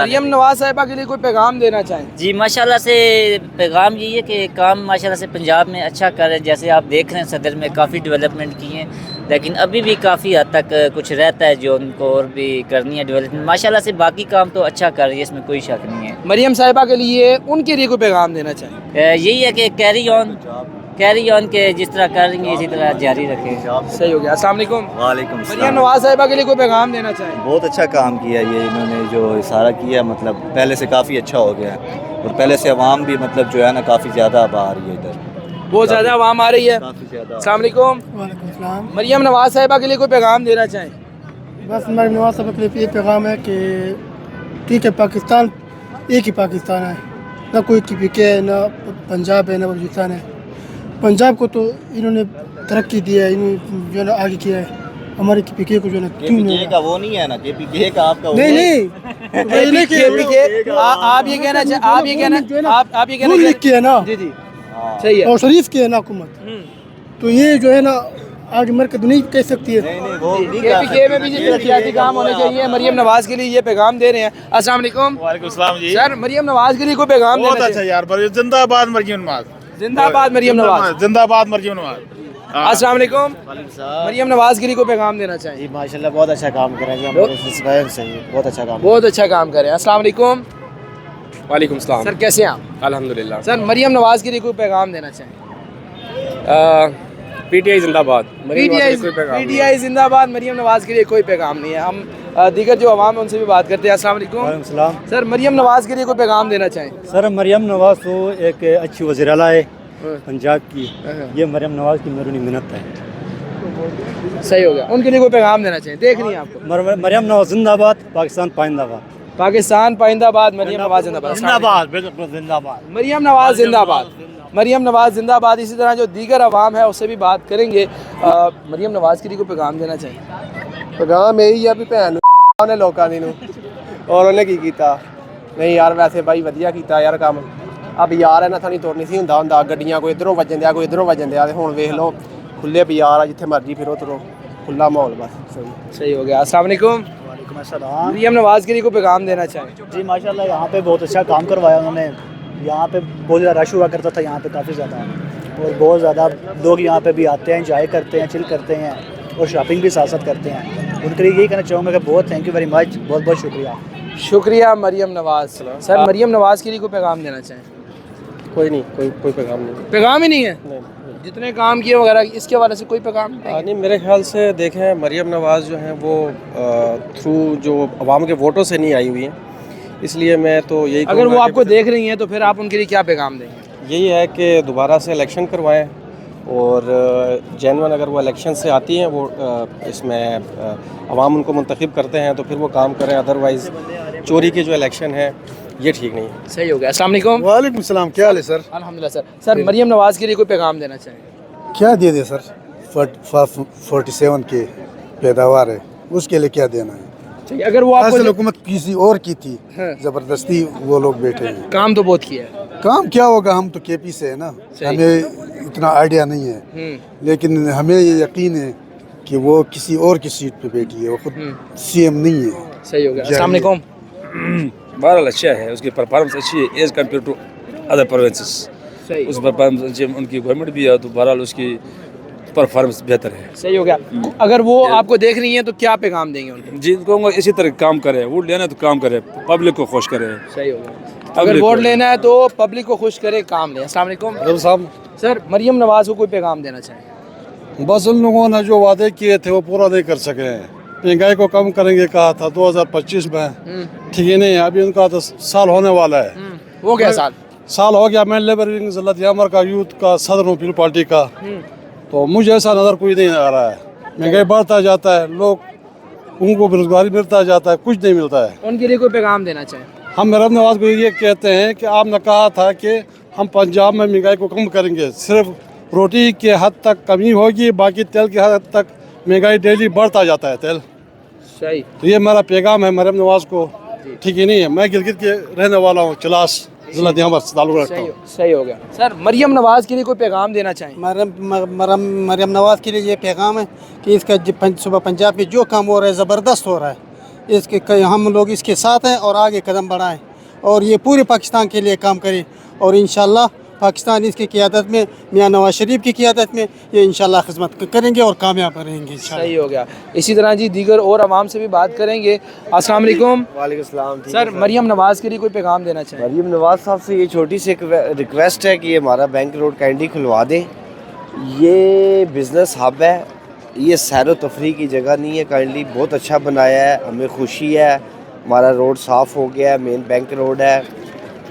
مریم نواز صاحبہ کے لیے کوئی پیغام دینا چاہیں؟ جی ماشاءاللہ سے پیغام یہی ہے کہ کام ماشاءاللہ سے پنجاب میں اچھا کر رہے ہیں. جیسے آپ دیکھ رہے ہیں صدر میں کافی ڈیولپمنٹ کی ہیں، لیکن ابھی بھی کافی حد تک کچھ رہتا ہے جو ان کو اور بھی کرنی ہے ڈیولپمنٹ. ماشاءاللہ سے باقی کام تو اچھا کر رہی ہے، اس میں کوئی شک نہیں ہے. مریم صاحبہ کے لیے ان کے لیے کوئی پیغام دینا چاہیں؟ یہی ہے کہ کیری آن کے جس طرح کر رہی ہیں اسی طرح جاری رکھیں. صحیح ہو گیا. السلام علیکم. وعلیکم مریم السلام. نواز صاحبہ کے لیے کوئی پیغام دینا چاہیں؟ بہت اچھا کام کیا یہ انہوں نے جو اشارہ کیا، مطلب پہلے سے کافی اچھا ہو گیا ہے، اور پہلے سے عوام بھی مطلب جو ہے نا کافی زیادہ اب آ رہی ہے ادھر، بہت زیادہ عوام آ رہی ہے. کافی زیادہ. السلام علیکم. وعلیکم السلام. مریم نواز صاحبہ کے لیے کوئی پیغام دینا چاہیں؟ بس مریم نواز صاحب کے لیے یہ پیغام ہے کہ ٹھیک ہے، پاکستان ایک ہی پاکستان ہے، نہ کوئی پی کے ہے، نہ پنجاب ہے، نہ بلوچستان ہے. پنجاب کو تو انہوں نے ترقی دی ہے، انہوں نے جو ہے نا آگے کیا ہے. ہمارے پی کے کو جو ہے نا کیوں نہیں کا وہ نہیں ہے نا، کے پی کے کا آپ کا نہیں آپ یہ کہنا آپ یہ کہنا لکھ کے ہے نا، جی جی صحیح ہے. اور شریف کی ہے نا حکومت، تو یہ جو ہے نا آگے مرکز نہیں کہہ سکتی ہے. کے پی کے میں بھی ترقیاتی کام ہونے چاہیے. مریم نواز کے لیے یہ پیغام دے رہے ہیں. السلام علیکم. وعلیکم السلام جی. سر مریم نواز کے لیے کوئی پیغام بہت دینا اچھا چاہیے؟ یار، زندہ آباد مریم نواز، زندہ آباد مریم نواز. زندہ آباد مریم نواز. السلام علیکم. مریم نواز کے لیے کوئی پیغام دینا چاہیں؟ جی ماشاءاللہ بہت اچھا کام کر رہے ہیں، بہت اچھا کام. بہت اچھا کام کر رہے ہیں. السلام علیکم. وعلیکم السلام. سر کیسے ہیں آپ؟ الحمدللہ. سر مریم نواز کے لیے کوئی پیغام دینا چاہیں؟ پی ٹی آئی زندہ باد. پی ٹی آئی زندہ باد. مریم نواز کے لیے کوئی پیغام نہیں ہے. ہم دیگر جو عوام ہے ان سے بھی بات کرتے ہیں. السلام علیکم. وعلیکم السلام. سر مریم نواز کے لیے کوئی پیغام دینا چاہیں؟ سر مریم نواز تو ایک اچھی وزیر اعلیٰ ہے پنجاب کی، یہ مریم نواز کی میرونی منت ہے. صحیح ہو گیا. ان کے لیے کوئی پیغام دینا چاہیں؟ دیکھ نہیں آپ کو. مریم نواز زندہ باد، پاکستان پائندہ باد. پاکستان پائندہ باد. مریم نواز زندہ باد. زندہ باد، بالکل زندہ باد. مریم نواز زندہ باد. مریم نواز زندہ باد. اسی طرح جو دیگر عوام ہے اس سے بھی بات کریں گے. مریم نواز کے لیے کوئی پیغام دینا چاہیے؟ پیغام یہی ہے بھی بھن نے لوکاں دی نوں اور انہیں کی کیتا نہیں یار. ویسے بھائی ودیا کیتا یار کام. اب یار اینا تھانی تور نہیں سی ہوندا گڈیاں کوئی ادھروں وجن دیا کوئی ادھروں وجن دیا. ہن ویکھ لو کھلے بازار آ جتھے مرضی پھرو ترو کھلا ماحول. بس صحیح ہو گیا. السلام علیکم. وعلیکم السلام. مریم نواز کے لیے کوئی پیغام دینا چاہیں؟ جی ماشاءاللہ یہاں پہ بہت اچھا کام کروایا انہوں نے. یہاں پہ بہت زیادہ رش ہوا کرتا تھا یہاں پہ کافی زیادہ، اور بہت زیادہ لوگ یہاں پہ بھی آتے ہیں، انجوائے کرتے ہیں، چل کرتے ہیں، اور شاپنگ بھی ساتھ ساتھ کرتے ہیں. ان کے لیے یہی کہنا چاہوں گا کہ بہت تھینک یو ویری مچ، بہت بہت شکریہ. شکریہ مریم نواز. سر مریم نواز کے لیے کوئی پیغام دینا چاہیں؟ کوئی نہیں، کوئی پیغام نہیں. پیغام ہی نہیں ہے. جتنے کام کیے وغیرہ اس کے حوالے سے کوئی پیغام نہیں میرے خیال سے دیکھیں مریم نواز جو ہیں وہ تھرو جو عوام کے ووٹوں سے نہیں آئی ہوئی ہیں، اس لیے میں تو یہی اگر وہ آپ کو دیکھ رہی ہیں تو پھر آپ ان کے لیے کیا پیغام دیں گے؟ یہی ہے کہ دوبارہ سے الیکشن کروائیں، اور جینون اگر وہ الیکشن سے آتی ہیں وہ اس میں عوام ان کو منتخب کرتے ہیں تو پھر وہ کام کریں. ادروائز چوری کے جو الیکشن ہے یہ ٹھیک نہیں ہے. صحیح ہو گیا. السلام علیکم. وعلیکم السلام. کیا حال ہے سر؟ الحمدللہ. سر مریم نواز کے لیے کوئی پیغام دینا چاہیں؟ کیا دے دے سر؟ 47 کی پیداوار ہے، اس کے لیے کیا دینا ہے؟ اگر وہ آپ کو حکومت کسی اور کی تھی، زبردستی وہ لوگ بیٹھے ہیں. کام تو بہت کیا ہے. کام کیا ہوگا، ہم تو کے پی سے ہے نا، ہمیں اتنا آئیڈیا نہیں ہے، لیکن ہمیں یہ یقین ہے کہ وہ کسی اور کی سیٹ پہ بیٹھی ہے، وہ خود سی ایم نہیں ہے. صحیح ہو گیا. السلام علیکم. بہرحال اچھا ہے، اس کی پرفارمنس اچھی ہے as compare to other provinces. اس پرفارمنس ان کی گورنمنٹ بھی ہے تو بہرحال اس کی پرفارمنس بہتر ہے. صحیح ہو گیا. اگر وہ آپ کو دیکھ رہی ہیں تو کیا پیغام دیں گے ان کو؟ جی کہوں گا اسی طرح کام کرے، ووٹ لینا ہے تو کام کرے، پبلک کو خوش کرے. صحیح ہو گیا. اگر ووٹ لینا ہے تو پبلک کو خوش کرے، کام لیں. السلام علیکم. سر مریم نواز کو کوئی پیغام دینا چاہیں؟ بس ان لوگوں نے جو وعدے کیے تھے وہ پورا نہیں کر سکے ہیں. مہنگائی کو کم کریں گے کہا تھا 2025 میں، ٹھیک ہے نہیں، ابھی ان کا تو سال ہونے والا ہے. ہو گیا سال ہو گیا. میں لیبر ونگ ضلع دیامر کا یوتھ کا صدر ہوں پیپل پارٹی کا، تو مجھے ایسا نظر کوئی نہیں آ رہا ہے. مہنگائی بڑھتا جاتا ہے، لوگ ان کو بےروزگاری ملتا جاتا ہے، کچھ نہیں ملتا ہے. ان کے لیے کوئی پیغام دینا چاہیں؟ ہم مریم نواز کو یہ کہتے ہیں کہ آپ نے کہا تھا کہ ہم پنجاب میں مہنگائی کو کم کریں گے، صرف روٹی کے حد تک کمی ہوگی، باقی تیل کے حد تک مہنگائی ڈیلی بڑھتا جاتا ہے تیل. صحیح. تو یہ میرا پیغام ہے مریم نواز کو، ٹھیک ہی نہیں ہے. میں گلگت کے رہنے والا ہوں، چلاس ضلع دیامر سے تعلق رکھتا ہوں. صحیح ہو گیا. سر مریم نواز کے لیے کوئی پیغام دینا چاہیں؟ مریم نواز کے لیے یہ پیغام ہے کہ اس کا صبح پنجاب میں جو کام ہو رہا ہے زبردست ہو رہا ہے. हम लोग इसके साथ हैं और आगे कदम बढ़ाएं और ये पूरे पाकिस्तान के लिए काम करें और इंशाल्लाह पाकिस्तान इसकी क़ियादत में मियां नवाज शरीफ की क़ियादत में ये इंशाल्लाह खिदमत करेंगे और कामयाब रहेंगे इंशाल्लाह। सही हो गया। इसी तरह जी दीगर और आवाम से भी बात करेंगे। अस्सलाम वालेकुम। वालेकुम सलाम। सर मरियम नवाज़ के लिए कोई पैगाम देना चाहिए? मरियम नवाज साहब से ये छोटी सी एक रिक्वेस्ट है कि हमारा बैंक रोड कैंडी खुलवा दें। ये बिज़नेस हब है, ये सैर व तफरी की जगह नहीं है। काइंडली बहुत अच्छा बनाया है, हमें खुशी है। हमारा रोड साफ़ हो गया है, मेन बैंक रोड है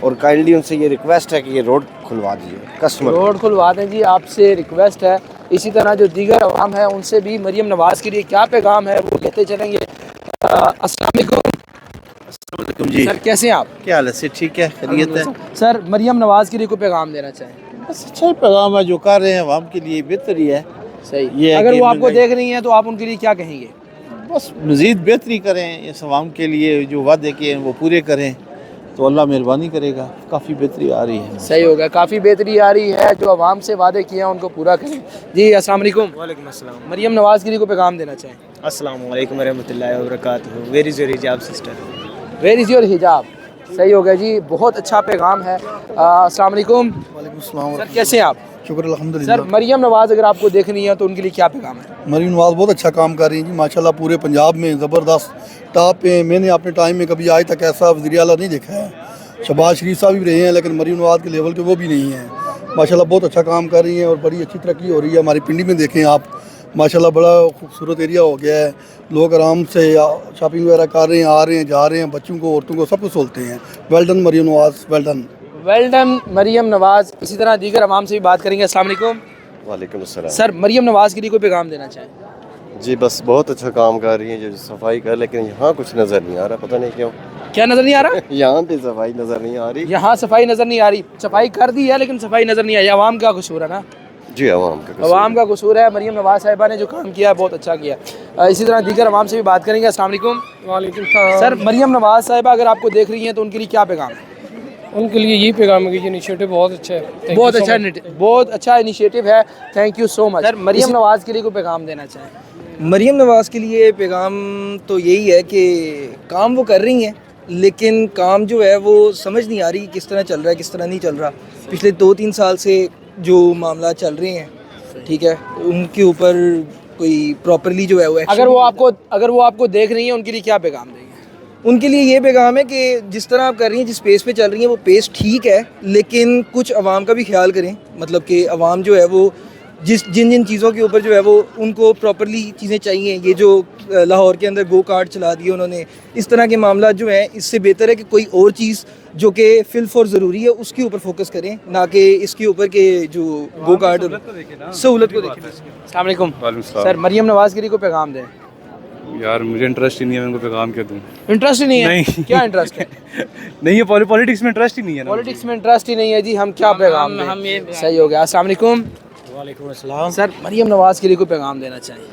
और काइंडली उनसे ये रिक्वेस्ट है कि ये रोड खुलवा दीजिए। कस्टमर रोड खुलवा दें जी, आपसे रिक्वेस्ट है। इसी तरह जो दीगर अवाम है उनसे भी मरियम नवाज़ के लिए क्या पैगाम है वो लेते चलेंगे। अस्सलाम वालेकुम जी। सर कैसे हैं आप? क्या हाल है? ठीक है, खैरियत है। सर मरियम नवाज़ के लिए कोई पैगाम देना चाहें? बस अच्छा ही पैगाम है, जो कर रहे हैं अवाम के लिए बेहतरी है। सही। ये है अगर कि वो आपको महंगाई- देख रही हैं तो आप उनके लिए क्या कहेंगे? बस मज़ीद बेहतरी करें, इस अवाम के लिए जो वादे किए हैं वो पूरे करें तो अल्लाह मेहरबानी करेगा। काफ़ी बेहतरी आ रही है। सही हो गया, काफ़ी बेहतरी आ रही है। जो अवाम से वादे किए हैं उनको पूरा करें। जी अस्सलाम वालेकुम। वालेकुम अस्सलाम। मरियम नवाज़ के लिए कोई पैगाम देना चाहें? अस्सलाम वालेकुम रहमतुल्लाहि व बरकातहू। वेयर इज़ योर हिजाब सिस्टर? वेयर इज़ योर हिजाब? सही हो गया जी, बहुत अच्छा पैगाम है। अस्सलाम वालेकुम। वालेकुम सलाम। सर कैसे हैं आप? शुक्र अल्हम्दुलिल्लाह। सर मरियम नवाज़ अगर आपको देखनी है तो उनके लिए क्या पैगाम है? मरियम नवाज़ बहुत अच्छा काम कर रही हैं जी माशाल्लाह। पूरे पंजाब में ज़बरदस्त टॉप पे। मैंने अपने टाइम में कभी आज तक ऐसा वज़ीर आला नहीं देखा है। शहबाज शरीफ साहब भी रहे हैं लेकिन मरियम नवाज़ के लेवल के वो भी नहीं हैं। माशाल्लाह बहुत अच्छा काम कर रही हैं और बड़ी अच्छी तरक्की हो रही है। हमारी पिंडी में देखें आप, माशाल्लाह बड़ा खूबसूरत एरिया हो गया है। लोग आराम से शॉपिंग वगैरह कर रहे हैं, आ रहे हैं, जा रहे हैं, बच्चों को औरतों को सब कुछ सोलते हैं। Well done Maryam Nawaz, well done. Well done Maryam Nawaz. इसी तरह दीगर अवाम से भी बात करेंगे। अस्सलाम वालेकुम। वालेकुम अस्सलाम। सर मरियम नवाज़ के लिए कोई पैगाम देना चाहें? जी बस बहुत अच्छा काम कर रही हैं, जो सफाई कर, लेकिन यहाँ कुछ नज़र नहीं आ रहा, पता नहीं क्यों। क्या नज़र नहीं आ रहा? यहाँ पे सफाई नज़र नहीं आ रही। यहाँ सफाई नज़र नहीं आ रही। सफाई कर दी है लेकिन सफाई नज़र नहीं आई। अवाम का कसूर है ना? जी अवाम का अवाम का कसूर है। मरियम नवाज़ साहिबा ने जो काम किया है बहुत अच्छा किया। इसी तरह दीगर अवाम से भी बात करेंगे। अस्सलाम वालेकुम। वालेकुम सलाम। सर मरियम नवाज़ साहिबा अगर आपको देख रही हैं तो उनके लिए क्या पैगाम है? उनके लिए यही पैगाम है कि ये इनिशिएटिव बहुत अच्छा है। बहुत अच्छा इनिशिएटिव है। Thank you so much. Sir Maryam Nawaz के लिए कोई पैगाम देना चाहें? मरियम नवाज़ के लिए पैगाम तो यही है कि काम वो कर रही हैं लेकिन काम जो है वो समझ नहीं आ रही किस तरह चल रहा है, किस तरह नहीं चल रहा। पिछले 2-3 साल से जो मामला चल रहे हैं, ठीक है, उनके ऊपर कोई प्रॉपरली जो है वो अगर वो आपको देख रही हैं उनके लिए क्या पैगाम देंगे? उनके लिए ये पैगाम है कि जिस तरह आप कर रही हैं, जिस पेस पे चल रही हैं वो पेस ठीक है, लेकिन कुछ अवाम का भी ख्याल करें। मतलब कि अवाम जो है वो जिन चीज़ों के ऊपर जो है वो उनको प्रॉपरली चीज़ें चाहिए। ये जो लाहौर के अंदर गो कार्ट चला दिए उन्होंने, इस तरह के मामला जो हैं, इससे बेहतर है कि कोई और चीज़ जो कि फिल फॉर ज़रूरी है उसके ऊपर फोकस करें, ना कि इसके ऊपर के जो गो कार्ट सहूलत को देखें। अस्सलाम वालेकुम। सर मरियम नवाज़ के लिए कोई पैगाम दें? यार मुझे इंटरेस्ट ही नहीं है, मैं उनको पैगाम क्या दूँ? इंटरेस्ट ही नहीं है? नहीं। क्या इंटरेस्ट है? नहीं है, पॉलिटिक्स में इंटरेस्ट ही नहीं है। पॉलिटिक्स में इंटरेस्ट ही नहीं है जी, हम क्या पैगाम दें? सही हो गया। अस्सलाम वालेकुम। वालेकुम अस्सलाम। सर मरियम नवाज़ के लिए कोई पैगाम देना चाहिए?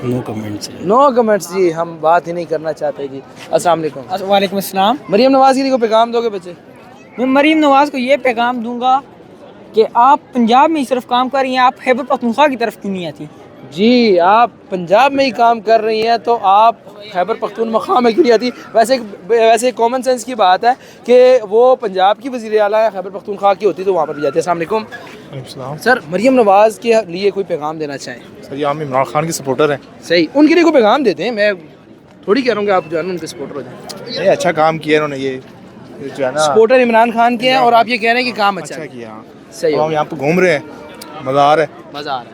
No comments. नो कमेंट्स जी, हम बात ही नहीं करना चाहते जी। अस्सलाम वालेकुम। वालेकुम अस्सलाम। मरियम नवाज़ के लिए कोई पैगाम दोगे बच्चे? मैं मरियम नवाज़ को ये पैगाम दूंगा कि आप पंजाब में ही सिर्फ काम कर रही हैं, आप खैबर पख्तूनख्वा की तरफ क्यों नहीं आती? जी आप पंजाब में ही काम कर रही हैं तो आप खैबर पख्तूनख्वा में क्यों नहीं आती? वैसे कॉमन सेंस की बात है कि वो पंजाब की वज़ीर आला है, खैबर पख्तूनख्वा की होती तो वहाँ पर भी जाती है। अस्सलाम वालेकुम। सर मरियम नवाज़ के लिए कोई पैगाम देना चाहें? सर ये हम इमरान खान के सपोर्टर हैं। सही, उनके लिए कोई पैगाम देते हैं। मैं थोड़ी कह रहा हूँ कि आप जो है ना उनके सपोर्टर हो जाए। ये अच्छा काम किया इन्होंने, ये जो है ना सपोर्टर इमरान खान के हैं और आप ये कह रहे हैं कि काम अच्छा किया। सही हम यहाँ पे घूम रहे हैं, मज़ा आ रहा है।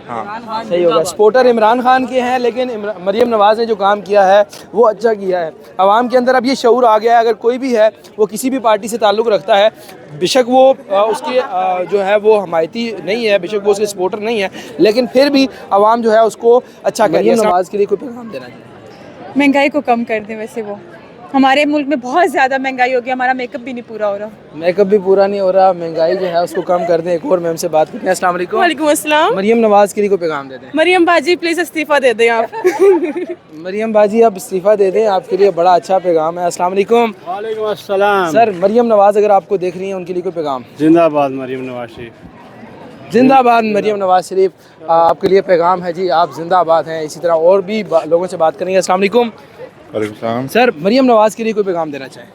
हाँ सही होगा। सपोर्टर इमरान खान के हैं लेकिन मरियम नवाज़ ने जो काम किया है वो अच्छा किया है। आवाम के अंदर अब ये शऊर आ गया है, अगर कोई भी है वो किसी भी पार्टी से ताल्लुक़ रखता है, बेशक वो उसके जो है वो हमायती नहीं है, बेशक वो उसके सपोर्टर नहीं है, लेकिन फिर भी आवाम जो है उसको अच्छा कह रही है। नवाज़ के लिए कोई पैगाम देना चाहिए? महंगाई को कम कर दें। वैसे वो हमारे मुल्क में बहुत ज़्यादा महंगाई हो गई, हमारा मेकअप भी नहीं पूरा हो रहा। मेकअप भी पूरा नहीं हो रहा, महंगाई जो है उसको कम कर दें। एक और मैम से बात करते हैं। अस्सलाम वालेकुम। वालेकुम अस्सलाम। मरियम नवाज़ के लिए कोई पैगाम दे दें? मरियम बाजी प्लीज़ इस्तीफ़ा दे दें आप। मरियम बाजी आप इस्तीफ़ा दे दें, आपके लिए बड़ा अच्छा पैगाम है। अस्सलाम वालेकुम। वालेकुम अस्सलाम। सर मरियम नवाज़ अगर आपको देख रही हैं उनके लिए कोई पैगाम? जिंदाबाद मरियम नवाज शरीफ। जिंदाबाद मरियम नवाज़ शरीफ, आपके लिए पैगाम है जी, आप जिंदाबाद हैं। इसी तरह और भी लोगों से बात करेंगे। अस्सलाम वालेकुम। वालेकुम सलाम। सर मरियम नवाज़ के लिए कोई पैगाम देना चाहें?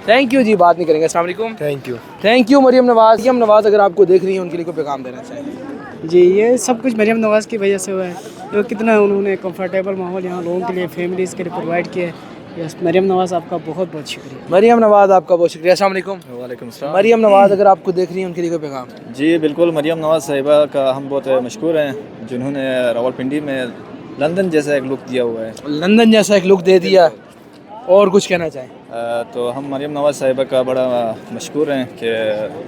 थैंक यू जी, बात नहीं करेंगे। अस्सलाम वालेकुम। थैंक यू मरियम नवाज़ अगर आपको देख रही हैं उनके लिए कोई पैगाम देना चाहें? जी, ये सब कुछ मरियम नवाज़ की वजह से हुआ है। तो कितना उन्होंने कंफर्टेबल माहौल यहाँ लोगों के लिए, फैमिलीज़ के लिए प्रोवाइड किया है। यस, मरियम नवाज़ आपका बहुत बहुत शुक्रिया। मरियम नवाज़ आपका बहुत शुक्रिया। अस्सलाम वालेकुम। वालेकुम सलाम। मरियम नवाज़ अगर आपको देख रही हैं उनके लिए कोई पैगाम? जी बिल्कुल, मरियम नवाज़ साहिबा का हम बहुत मशहूर हैं, जिन्होंने रावलपिंडी में लंदन जैसा एक लुक दिया हुआ है। लंदन जैसा एक लुक दे दिया। और कुछ कहना चाहें? तो हम मरियम नवाज़ साहिबा का बड़ा मशहूर हैं कि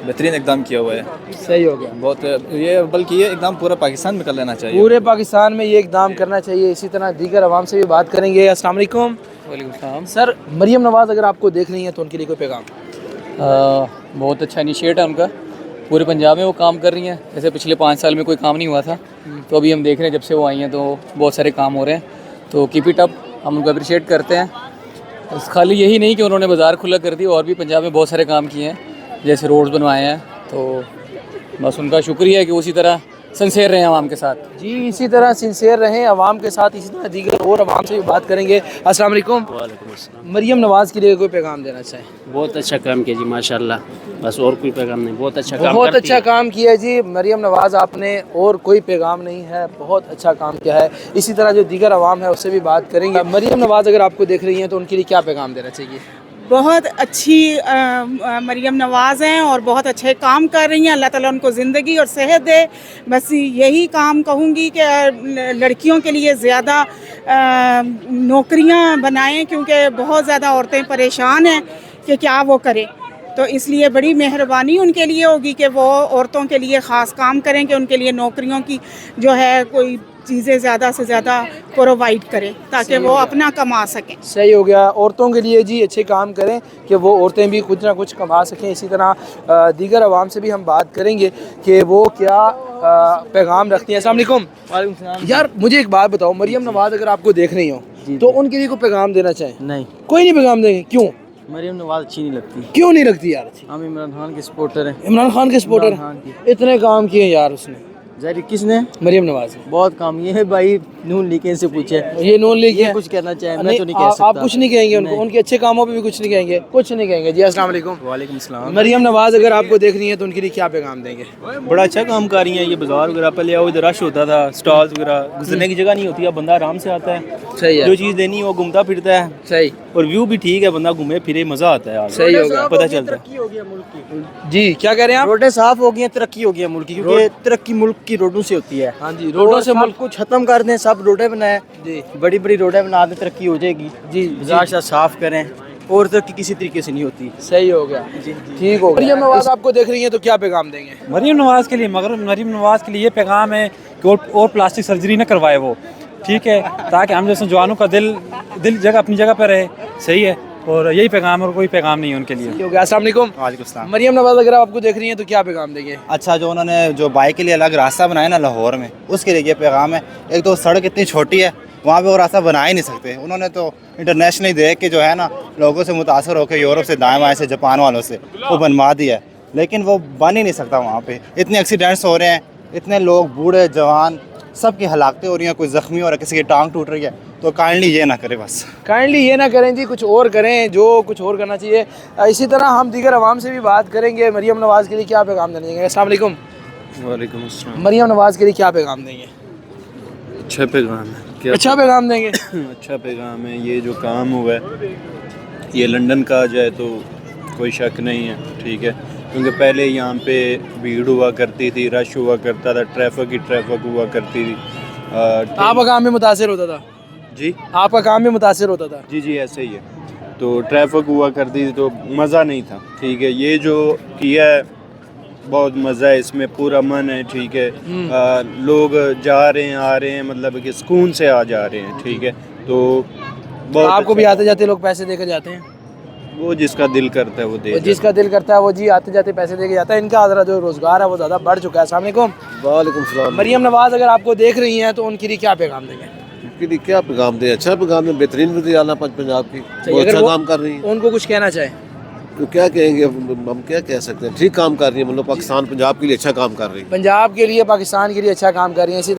बेहतरीन इकदाम किया हुआ है। सही हो गया। बहुत ये, बल्कि ये इकदाम पूरा पाकिस्तान में कर लेना चाहिए। पूरे पाकिस्तान में ये इकदाम करना चाहिए। इसी तरह दीगर अवाम से भी बात करेंगे। अस्सलाम वालेकुम। वालेकुम सलाम। सर मरियम नवाज़ अगर आपको देख रही हैं तो उनके लिए कोई पैगाम? बहुत अच्छा इनिशिएट है उनका। पूरे पंजाब में वो काम कर रही हैं। जैसे पिछले 5 साल में कोई काम नहीं हुआ था, तो अभी हम देख रहे हैं जब से वो आई हैं तो बहुत सारे काम हो रहे हैं। तो कीप इट अप, हम उनको अप्रिशिएट करते हैं। खाली यही नहीं कि उन्होंने बाज़ार खुला कर दी, और भी पंजाब में बहुत सारे काम किए हैं, जैसे रोड्स बनवाए हैं। तो बस उनका शुक्रिया है कि उसी तरह सिंसियर रहें आवाम के साथ। जी, इसी तरह सिंसियर रहें आवाम के साथ। इसी तरह दीगर और आवाम से भी बात करेंगे। अस्सलाम वालेकुम। मरियम नवाज़ के लिए कोई पैगाम देना चाहें? बहुत अच्छा काम किया जी, माशाल्लाह। बस और कोई पैगाम नहीं, बहुत अच्छा काम बहुत करती अच्छा है। काम किया है जी मरियम नवाज़ आपने, और कोई पैगाम नहीं है। बहुत अच्छा काम किया है। इसी तरह जो दीगर आवाम है उससे भी बात करेंगे। मरियम नवाज़ अगर आपको देख रही हैं तो उनके लिए क्या पैगाम देना चाहिए? बहुत अच्छी मरियम नवाज़ हैं और बहुत अच्छे काम कर रही हैं। अल्लाह ताला उनको ज़िंदगी और सेहत दे। बस यही काम कहूँगी कि लड़कियों के लिए ज़्यादा नौकरियां बनाएं, क्योंकि बहुत ज़्यादा औरतें परेशान हैं कि क्या वो करें। तो इसलिए बड़ी मेहरबानी उनके लिए होगी कि वो औरतों के लिए ख़ास काम करें, कि उनके लिए नौकरियों की जो है कोई चीज़ें ज़्यादा से ज़्यादा प्रोवाइड करें ताकि वो अपना कमा सकें। सही हो गया। औरतों के लिए जी अच्छे काम करें कि वो औरतें भी कुछ ना कुछ कमा सकें। इसी तरह दीगर आवाम से भी हम बात करेंगे कि वो क्या पैगाम रखती हैं। अस्सलाम वालेकुम। यार मुझे एक बात बताओ, मरियम नवाज़ अगर आपको देख रही हो तो उनके लिए कोई पैगाम देना चाहें? नहीं, कोई नहीं पैगाम देंगे। क्यों? मरियम नवाज़ अच्छी नहीं लगती। क्यों नहीं लगती यार? हम इमरान खान के सपोर्टर हैं। इमरान खान के सपोर्टर? इतने काम किए यार उसने। जाहिर किसने? मरियम नवाज़। बहुत काम ये है भाई, नून लीग से पूछे। ये नून लीग ये कुछ कहना चाहे, मैं तो नहीं कह सकता। आप कुछ नहीं कहेंगे उनको? उनके अच्छे कामों पे भी कुछ नहीं कहेंगे? कुछ नहीं कहेंगे जी। अस्सलाम वालेकुम। वालेकुम सलाम। मरियम नवाज़ अगर आपको देख रही हैं तो उनके लिए क्या पैगाम देंगे? बड़ा अच्छा काम कर रही हैं। ये बाजार वगैरह पहले आओ, इधर रश होता था, स्टॉल्स वगैरह, गुजरने की जगह नहीं होती, अब बंदा आराम से आता है। सही है। जो चीज़ देनी है वो घूमता फिरता है। सही। और व्यू भी ठीक है, बंदा घूमे फिरे, मज़ा आता है। सही हो गया, पता चलता है। जी, क्या कह रहे हैं आप? रोडें साफ हो गई हैं, तरक्की हो गई है मुल्क की, क्योंकि तरक्की मुल्क की रोडों से होती है। हाँ जी, रोडों से मुल्क कुछ खत्म कर दें, सब रोडें बनाएं जी, बड़ी बड़ी रोडें बना दें, तरक्की हो जाएगी जी। बाजार साफ करें, और तरक्की किसी तरीके से नहीं होती। सही हो गया जी, ठीक हो गया। मरियम नवाज़ आपको देख रही हैं तो क्या पैगाम देंगे? मरियम नवाज़ के लिए, मगर मरियम नवाज़ के लिए ये पैगाम है कि और प्लास्टिक सर्जरी न करवाए वो, ठीक है, ताकि हम जैसे जवानों का दिल जगह अपनी जगह पर रहे। सही है, और यही पैगाम, और कोई पैगाम नहीं है उनके लिए। अस्सलाम वालेकुम। वालेकुम सलाम। मरियम नवाज़ अगर आपको देख रही हैं तो क्या पैगाम देंगे? अच्छा, जो उन्होंने जो बाइक के लिए अलग रास्ता बनाया ना लाहौर में, उसके लिए ये पैगाम है। एक तो सड़क इतनी छोटी है, वहाँ पे वो रास्ता बना ही नहीं सकते। उन्होंने तो इंटरनेशनली देख के जो है ना, लोगों से मुतासर होकर यूरोप से, दाएँ बाएँ से, जापान वालों से वो बनवा दिया है, लेकिन वो बन ही नहीं सकता। वहाँ पे इतने एक्सीडेंट्स हो रहे हैं, इतने लोग बूढ़े जवान सब की हलाकतें हो रही हैं, कोई ज़ख्मी हो रहा है, किसी की टांग टूट रही है। तो काइंडली ये ना करें, बस काइंडली ये ना करें जी, कुछ और करें, जो कुछ और करना चाहिए। इसी तरह हम दीगर आवाम से भी बात करेंगे। मरियम नवाज़ के लिए क्या पैगाम देंगे? अस्सलाम वालेकुम। वालेकुम अस्सलाम। मरियम नवाज़ के लिए क्या पैगाम देंगे? अच्छा पैगाम है। क्या अच्छा पैगाम देंगे? अच्छा पैगाम है। ये जो काम हुआ है ये लंदन का जाए तो कोई शक नहीं है, ठीक है, क्योंकि पहले यहाँ पे भीड़ हुआ करती थी, रश हुआ करता था, ट्रैफिक हुआ करती थी। आपका काम भी मुतासिर होता था जी? आपका काम भी मुतासिर होता था? जी जी, ऐसे ही है। तो ट्रैफिक हुआ करती थी तो मज़ा नहीं था, ठीक है। ये जो किया है बहुत मज़ा है इसमें, पूरा मन है, ठीक है। लोग जा रहे हैं, आ रहे हैं, मतलब कि सुकून से आ जा रहे हैं, ठीक है। तो बहुत आपको भी आते जाते लोग पैसे देकर जाते हैं? वो जिसका दिल करता है वो दे, जिसका दिल करता है वो जी आते जाते पैसे देके जाता है। इनका ज़रा जो रोज़गार है वो ज़्यादा बढ़ चुका है। अस्सलाम वालेकुम। वालेकुम सलाम। मरियम नवाज़ अगर आपको देख रही हैं तो उनके लिए क्या पैगाम देंगे? उनके लिए क्या पैगाम दें? अच्छा पैगाम दें, बेहतरीन वज़ीर आला पंजाब की, वो अच्छा काम कर रही है। उनको कुछ कहना चाहें तो क्या कहेंगे? हम क्या कह सकते हैं, ठीक काम कर रही है, मतलब पाकिस्तान पंजाब के लिए अच्छा काम कर रही है। पंजाब के लिए, पाकिस्तान के लिए अच्छा काम कर रही हैं।